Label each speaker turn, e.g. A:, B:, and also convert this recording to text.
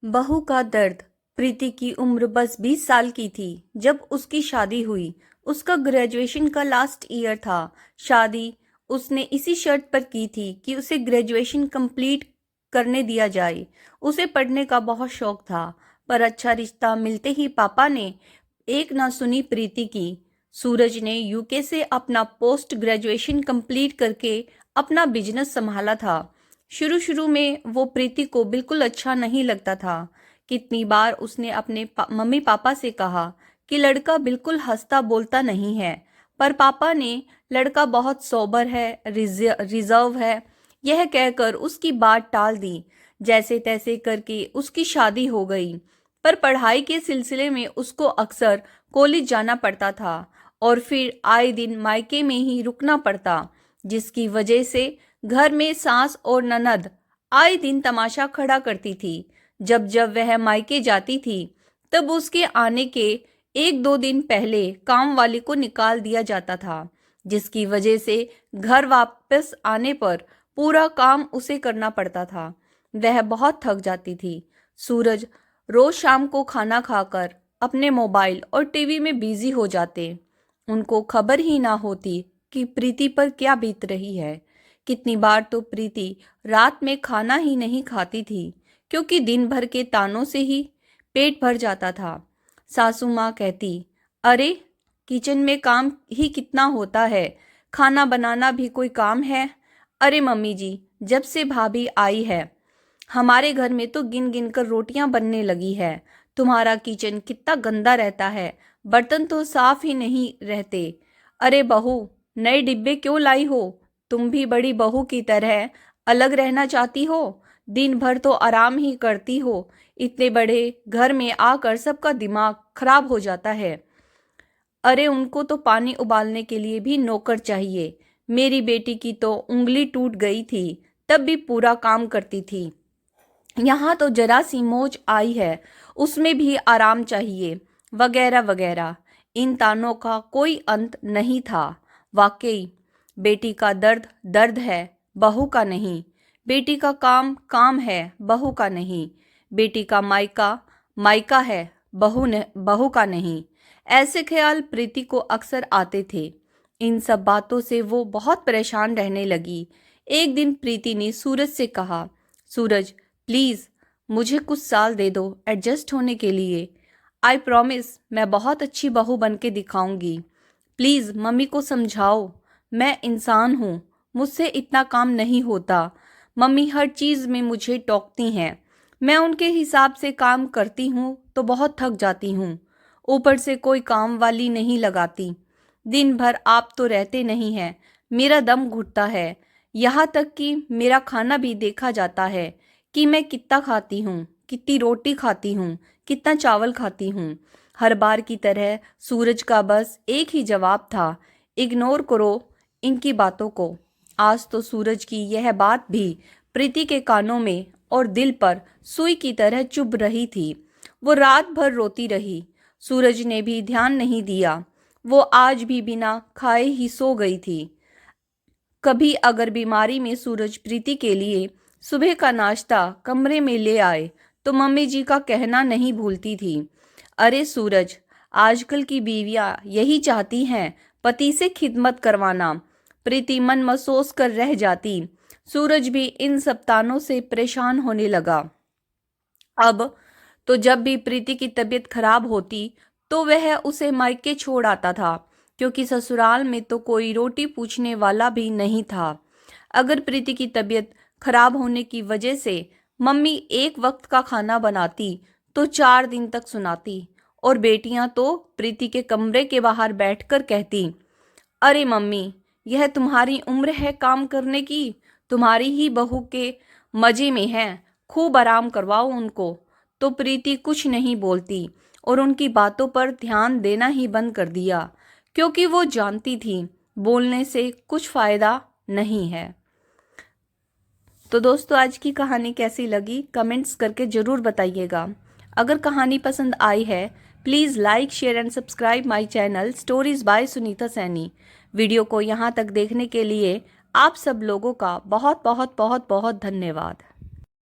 A: बहू का दर्द। प्रीति की उम्र बस 20 साल की थी जब उसकी शादी हुई। उसका ग्रेजुएशन का लास्ट ईयर था। शादी उसने इसी शर्त पर की थी कि उसे ग्रेजुएशन कंप्लीट करने दिया जाए। उसे पढ़ने का बहुत शौक था, पर अच्छा रिश्ता मिलते ही पापा ने एक ना सुनी प्रीति की। सूरज ने यूके से अपना पोस्ट ग्रेजुएशन कंप्लीट करके अपना बिजनेस संभाला था। शुरू शुरू में वो प्रीति को बिल्कुल अच्छा नहीं लगता था। कितनी बार उसने अपने मम्मी पापा से कहा कि लड़का बिल्कुल हंसता बोलता नहीं है, पर पापा ने लड़का बहुत सोबर है, रिजर्व है, यह कहकर उसकी बात टाल दी। जैसे तैसे करके उसकी शादी हो गई, पर पढ़ाई के सिलसिले में उसको अक्सर कॉलेज जाना पड़ता था और फिर आए दिन मायके में ही रुकना पड़ता, जिसकी वजह से घर में सास और ननद आए दिन तमाशा खड़ा करती थी। जब जब वह मायके जाती थी तब उसके आने के 1-2 दिन पहले काम वाली को निकाल दिया जाता था, जिसकी वजह से घर वापस आने पर पूरा काम उसे करना पड़ता था। वह बहुत थक जाती थी। सूरज रोज शाम को खाना खाकर अपने मोबाइल और टीवी में बिजी हो जाते। उनको खबर ही ना होती कि प्रीति पर क्या बीत रही है। कितनी बार तो प्रीति रात में खाना ही नहीं खाती थी, क्योंकि दिन भर के तानों से ही पेट भर जाता था। सासू माँ कहती, अरे किचन में काम ही कितना होता है, खाना बनाना भी कोई काम है। अरे मम्मी जी, जब से भाभी आई है हमारे घर में तो गिन गिन कर रोटियां बनने लगी है। तुम्हारा किचन कितना गंदा रहता है, बर्तन तो साफ ही नहीं रहते। अरे बहू, नए डिब्बे क्यों लाई हो? तुम भी बड़ी बहू की तरह अलग रहना चाहती हो? दिन भर तो आराम ही करती हो, इतने बड़े घर में आकर सबका दिमाग खराब हो जाता है। अरे उनको तो पानी उबालने के लिए भी नौकर चाहिए। मेरी बेटी की तो उंगली टूट गई थी, तब भी पूरा काम करती थी। यहाँ तो जरा सी मोच आई है, उसमें भी आराम चाहिए, वगैरह वगैरह। इन तानों का कोई अंत नहीं था। वाकई बेटी का दर्द दर्द है, बहू का नहीं। बेटी का काम काम है, बहू का नहीं। बेटी का मायका मायका है, बहू का नहीं। ऐसे ख्याल प्रीति को अक्सर आते थे। इन सब बातों से वो बहुत परेशान रहने लगी। एक दिन प्रीति ने सूरज से कहा, सूरज प्लीज़ मुझे कुछ साल दे दो एडजस्ट होने के लिए। आई प्रॉमिस मैं बहुत अच्छी बहू बन के दिखाऊंगी। प्लीज़ मम्मी को समझाओ, मैं इंसान हूँ, मुझसे इतना काम नहीं होता। मम्मी हर चीज़ में मुझे टोकती हैं, मैं उनके हिसाब से काम करती हूँ तो बहुत थक जाती हूँ। ऊपर से कोई काम वाली नहीं लगाती। दिन भर आप तो रहते नहीं हैं, मेरा दम घुटता है। यहाँ तक कि मेरा खाना भी देखा जाता है कि मैं कितना खाती हूँ, कितनी रोटी खाती हूँ, कितना चावल खाती हूँ। हर बार की तरह सूरज का बस एक ही जवाब था, इग्नोर करो इनकी बातों को। आज तो सूरज की यह बात भी प्रीति के कानों में और दिल पर सुई की तरह चुभ रही थी। वो रात भर रोती रही। सूरज ने भी ध्यान नहीं दिया। वो आज भी बिना खाए ही सो गई थी। कभी अगर बीमारी में सूरज प्रीति के लिए सुबह का नाश्ता कमरे में ले आए तो मम्मी जी का कहना नहीं भूलती थी, अरे सूरज, आजकल की बीवियां यही चाहती हैं, पति से खिदमत करवाना। प्रीति मन महसूस कर रह जाती। सूरज भी इन सब तानों से परेशान होने लगा। अब तो जब भी प्रीति की तबीयत खराब होती तो वह उसे मायके छोड़ आता था, क्योंकि ससुराल में तो कोई रोटी पूछने वाला भी नहीं था। अगर प्रीति की तबीयत खराब होने की वजह से मम्मी एक वक्त का खाना बनाती तो 4 दिन तक सुनाती, और बेटियां तो प्रीति के कमरे के बाहर बैठकर कहती, अरे मम्मी, यह तुम्हारी उम्र है काम करने की, तुम्हारी ही बहू के मजे में है, खूब आराम करवाओ उनको। तो प्रीति कुछ नहीं बोलती और उनकी बातों पर ध्यान देना ही बंद कर दिया, क्योंकि वो जानती थी बोलने से कुछ फायदा नहीं है। तो दोस्तों, आज की कहानी कैसी लगी कमेंट्स करके ज़रूर बताइएगा। अगर कहानी पसंद आई है please like share and subscribe my channel stories bye Sunita Saini. Video को यहाँ तक देखने के लिए आप सब लोगों का बहुत बहुत बहुत बहुत धन्यवाद।